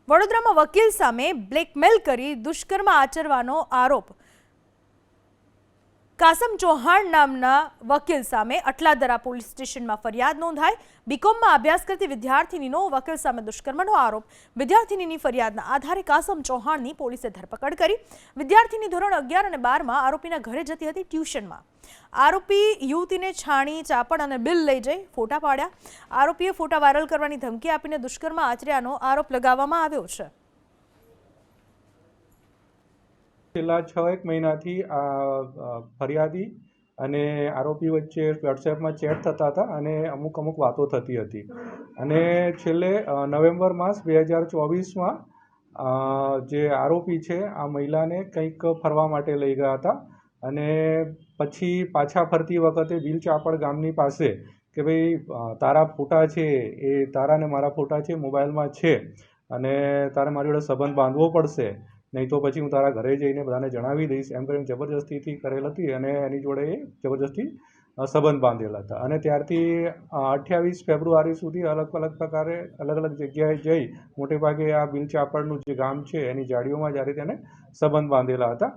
વડોદરામાં વકીલ સામે બ્લેકમેલ કરી દુષ્કર્મ આચરવાનો આરોપ કાસમ ચૌહાણ નામના વકીલ સામે અટલાદરા પોલીસ સ્ટેશનમાં ફરિયાદ નોંધાઈ। બીકોમમાં અભ્યાસ કરતી વિદ્યાર્થિનીનો વકીલ સામે દુષ્કર્મનો આરોપ। વિદ્યાર્થિનીની ફરિયાદના આધારે કાસમ ચૌહાણની પોલીસે ધરપકડ કરી। વિદ્યાર્થિની ધોરણ 11 અને 12માં આરોપીના ઘરે જતી હતી ટ્યુશનમાં। આરોપી યુવતીને છાણી ચાપડ અને બિલ લઈ જઈ ફોટા પાડ્યા। આરોપીએ ફોટા વાયરલ કરવાની ધમકી આપીને દુષ્કર્મ આચર્યાનો આરોપ લગાવવામાં આવ્યો છે। છેલ્લા 6 મહિનાથી ફરિયાદી અને આરોપી વચ્ચે વોટ્સએપમાં ચેટ થતા હતા અને અમુક વાતો થતી હતી અને છેલ્લે નવેમ્બર માસ 2024માં જે આરોપી છે આ મહિલાને કંઈક ફરવા માટે લઈ ગયા હતા અને પછી પાછા ફરતી વખતે બિલ ચાપડ ગામની પાસે કે ભાઈ તારા ફોટા છે એ તારા ને મારા ફોટા છે મોબાઈલમાં છે અને તારે મારી જોડે સંબંધ બાંધવો પડશે, નહીં તો પછી હું તારા ઘરે જઈને બધાને જણાવી દઈશ એમ કરીને જબરજસ્તીથી કરેલ હતી અને એની જોડે જબરજસ્તી સંબંધ બાંધેલા હતા અને ત્યારથી 28 ફેબ્રુઆરી સુધી અલગ પ્રકારે અલગ જગ્યાએ જઈ મોટે ભાગે આ બિલ ચાપડનું જે ગામ છે એની જાડીઓમાં જ્યારે તેને સંબંધ બાંધેલા હતા।